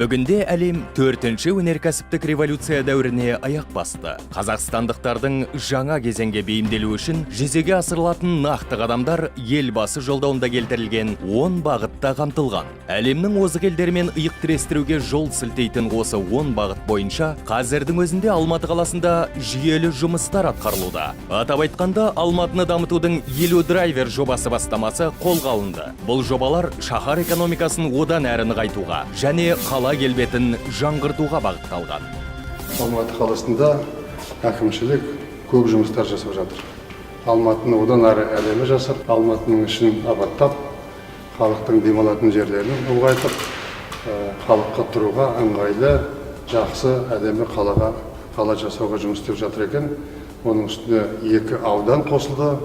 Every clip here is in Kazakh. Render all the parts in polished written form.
Бүгінде әлем 4-ші өнеркәсіптік революция дәуіріне аяқ басты. Қазақстандықтардың жаңа кезеңге бейімделу үшін жүзеге асырылатын нақты қадамдар елбасы жолдауында келтірілген 10 бағытта қамтылған. Әлемнің озық елдерімен иық тірестіруге жол сілтейтін осы 10 бағыт бойынша қазірдің өзінде Алматы қаласында жүйелі жұмыстар атқарылуда. Атап айтқанда, Алматыны дамытудың 50 драйвер жобасы бастамасы қолға алынды. Бұл жобалар шаһар экономикасын одан әрі нығайтуға және қала келбетін жаңғыртуға бағытталған. Алматы қаласында әкімшілік көп жұмыстар жасап жатыр. Алматыны одан әрі әлемі жасап, Алматының ішін абаттап, халықтың демалатын жерлерін ұлғайтып, халыққа тұруға ыңғайлы, жақсы әдемі қала жасауға жұмыс істеп жатыр екен. Оның үстіне 2 аудан қосылды.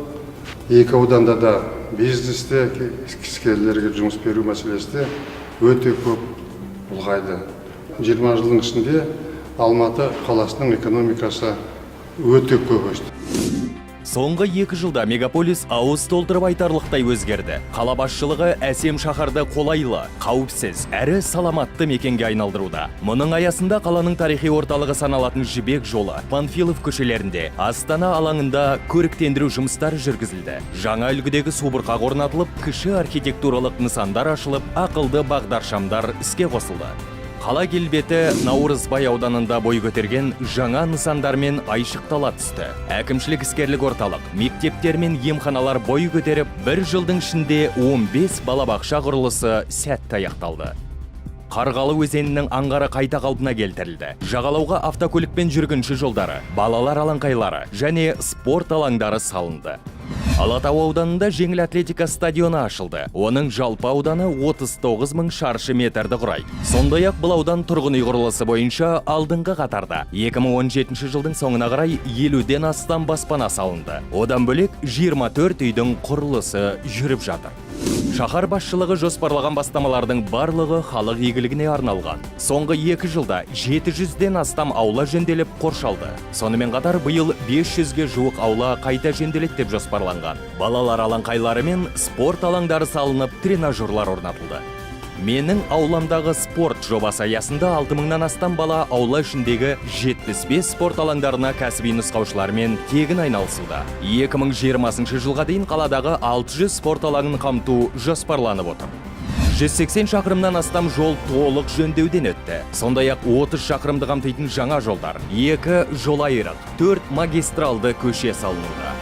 2 ауданда да бизнесте, кәсіпкерлерге жұмыс беру мәселесі өте көп ұлғайды. 20 жылдың ішінде Алматы қаласының экономикасы өте көп өсті. Соңғы 2 жылда мегаполис ауыз толтырып айтарлықтай өзгерді. Қала басшылығы әсем шаһарды қолайлы, қауіпсіз, әрі саламатты мекенге айналдыруда. Мұның аясында қаланың тарихи орталығы саналатын Жібек жолы, Панфилов көшелерінде, Астана алаңында көріктендіру жұмыстары жүргізілді. Жаңа үлгідегі субұрқақ орнатылып, кіші архитектуралық нысандар ашылып, ақылды бағдаршамдар іске қосылды. Қала келбеті Наурызбай ауданында бой көтерген жаңа нысандармен айшықтала түсті. Әкімшілік іскерлік орталық, мектептер мен емханалар бой көтеріп, 1 жылдың ішінде 15 балабақша құрылысы сәтті аяқталды. Қарғалы өзенінің аңғары қайта қалпына келтірілді. Жағалауға автокөлікпен жүргінші жолдары, балалар алаңқайлары және спорт алаңдары салынды. Алатау ауданында жеңіл атлетика стадионы ашылды. Оның жалпы ауданы 39 000 шаршы метрді құрайды. Сондай-ақ бұл аудан тұрғын үй құрылысы бойынша алдыңғы қатарда. 2017 жылдың соңына қарай 50-ден астам баспана салынды. Одан бөлек 24 үйдің құрылысы жүріп жатыр. Шаһар басшылығы жоспарлаған бастамалардың барлығы халық игілігіне арналған. Соңғы 2 жылда 700-ден астам аула жөнделіп қоршалды. Сонымен қатар биыл 500-ге жуық аула қайта жөнделеді деп жоспарланған. Балалар алаңқайлары мен спорт алаңдары салынып, тренажерлар орнатылды. Менің ауламдағы спорт жобасы аясында 6000-нан астам бала аула ішіндегі 75 спорт алаңдарына кәсіби нұсқаушылармен тегін айналысуда. 2020 жылға дейін қаладағы 600 спорт алаңын қамту жоспарланып отыр. 180 шақырымнан астам жол толық жөндеуден өтті. Сондай-ақ 30 шақырымды қамтитын жаңа жолдар, 2 жол айрық, 4 магистралды көше салынуда.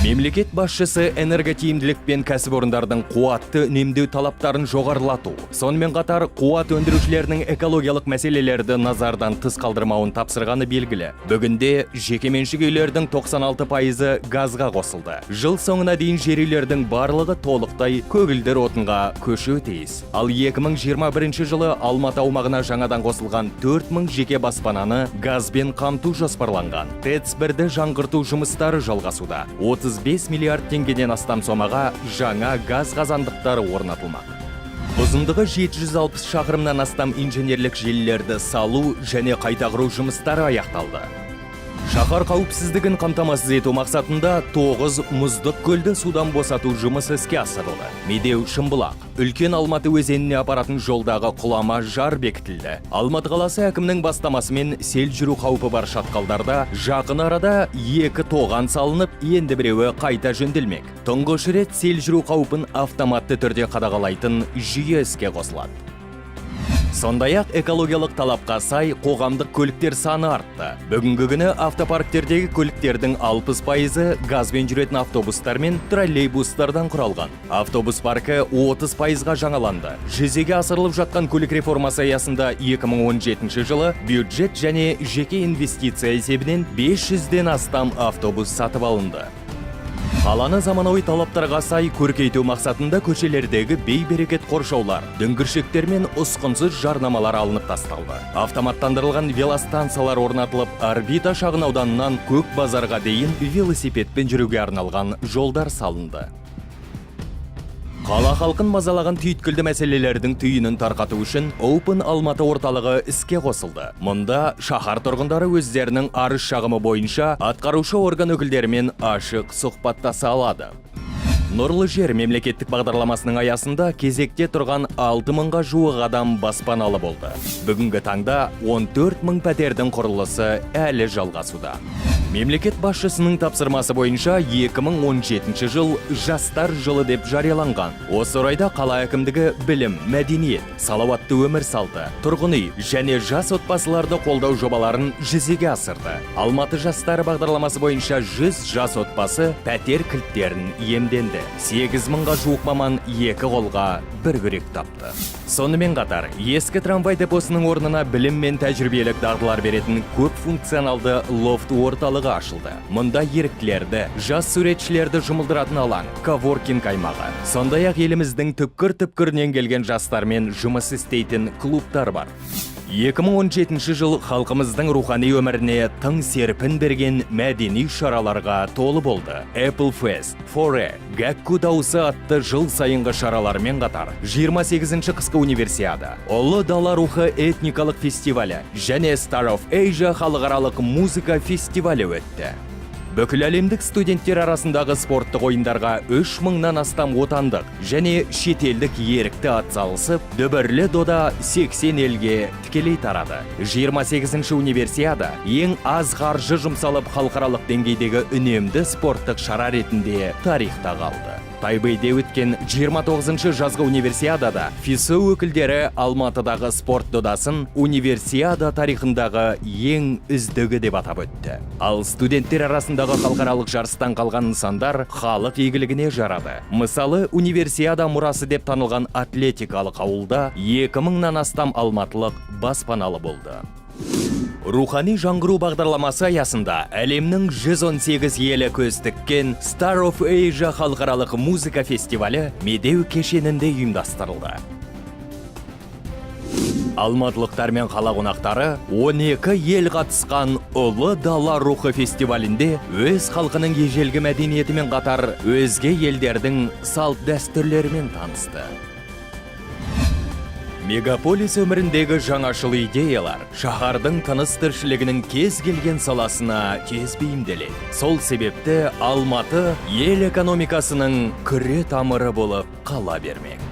Мемлекет басшысы энерготиімділік пен кәсіпорындардың қуатты үнемдеу талаптарын жоғарылату, сонымен қатар қуат өндірушілерінің экологиялық мәселелерді назардан тыс қалдырмауын тапсырғаны белгілі. Бүгінде жекеменшік үйлердің 96% газға қосылды. Жыл соңына дейін жер үйлердің барлығы толықтай көгілдір отынға көшуі тиіс. Ал 2021 жылы Алматы аумағына жаңадан қосылған 4000 жеке баспананы газбен қамту жоспарланған. ТЭЦ-1-ді жаңғырту жұмыстары жалғасуда. 35 миллиард теңгеден астам сомаға жаңа газ қазандықтары орнатылмақ. Ұзындығы 760 шақырымнан астам инженерлік желілерді салу және қайта құру жұмыстары аяқталды. Шаһар қауіпсіздігін қамтамасыз ету мақсатында 9 мұздық көлді судан босату жұмысы іске асырылды. Медеу Шымбұлақ, үлкен Алматы өзеніне апаратын жолдағы құлама жар бекітілді. Алматы қаласы әкімнің бастамасымен сел жүру қаупі бар шатқалдарда жақын арада 2 тоған салынып, енді біреуі қайта жөнделмек. Тұңғыш рет сел жүру қаупін автоматты түрде қадағалайтын жүйе іске қосылады. Сондай-ақ экологиялық талапқа сай қоғамдық көліктер саны артты. Бүгінгі күні автопарктердегі көліктердің 60% газбен жүретін автобустар мен троллейбустардан құралған. Автобус паркі 30%-ға жаңаланды. Жүзеге асырылып жатқан көлік реформасы аясында 2017 жылы бюджет және жеке инвестиция есебінен 500-ден астам автобус сатып алынды. Қаланы заманауи талаптарға сай көркейту мақсатында көшелердегі бей-берекет қоршаулар, дүңгіршектер мен ұсқынсыз жарнамалар алынып тасталды. Автоматтандырылған велостанциялар орнатылып, орбита шағын ауданынан Көк базарға дейін велосипедпен жүруге арналған жолдар салынды. Қала халқын мазалаған түйткілді мәселелердің түйінін тарқату үшін Open Алматы орталығы іске қосылды. Мұнда шаһар тұрғындары өздерінің арыз шағымы бойынша атқарушы орган өкілдерімен ашық сұхбаттаса алады. Нұрлы жер мемлекеттік бағдарламасының аясында кезекте тұрған 6000-ға жуық адам баспаналы болды. Бүгінгі таңда 14 000 пәтердің құрылысы әлі жалғасуда. Мемлекет басшысының тапсырмасы бойынша 2017 жыл жастар жылы деп жарияланған. Осы орайда қала әкімдігі білім, мәдениет, салауатты өмір салты, тұрғын үй және жас отбасыларды қолдау жобаларын жүзеге асырды. Алматы жастары бағдарламасы бойынша 100 жас отбасы пәтер кілттерін иемденді. 8000-ға жуық маман 2 қолға 1 күрек тапты. Сонымен қатар, ескі трамвай депосының орнына білім мен тәжірибелік дағдылар беретін көп функционалды лофт орталығы ашылды. Мұнда еріктілерді, жас суретшілерді жұмылдыратын алаң, коворкинг аймағы. Сондай-ақ еліміздің түпкір-түпкірінен келген жастармен жұмыс істейтін клубтар бар. 2017 жыл халқымыздың рухани өміріне тың серпін берген мәдени шараларға толы болды. Apple Fest, Форе, Гәкку дауысы атты жыл сайынғы шаралармен қатар 28-ші қысқы универсиада, Ұлы дала рухы этникалық фестивалі және Star of Asia халықаралық музыка фестивалі өтті. Бүкіл әлемдік студенттер арасындағы спорттық ойындарға 3000-нан астам отандық және шетелдік ерікті атсалысып, дүбірлі дода 80 елге тікелей тарады. 28-ші универсиада ең аз қаржы жұмсалып халықаралық деңгейдегі үнемді спорттық шара ретінде тарихта қалды. Тайбэйде өткен 29-ші жазғы универсиадада ФИСУ өкілдері Алматыдағы спорт додасын универсиада тарихындағы ең үздігі деп атап өтті. Ал студенттер арасындағы халықаралық жарыстан қалған нысандар халық игілігіне жарады. Мысалы, универсиада мұрасы деп танылған атлетикалық ауылда 2000-нан астам алматылық баспаналы болды. Рухани жаңғыру бағдарламасы аясында әлемнің 118 елі көз тіккен Star of Asia халықаралық музыка фестивалі Медеу кешенінде ұйымдастырылды. Алматылықтар мен қала қонақтары 12 ел қатысқан Ұлы дала рухы фестивалінде өз халқының ежелгі мәдениетімен қатар өзге елдердің салт дәстүрлерімен танысты. Мегаполис өміріндегі жаңашыл идеялар шаһардың тыныс тіршілігінің кез келген саласына тез бейімделеді. Сол себепті Алматы ел экономикасының күре тамыры болып қала бермек.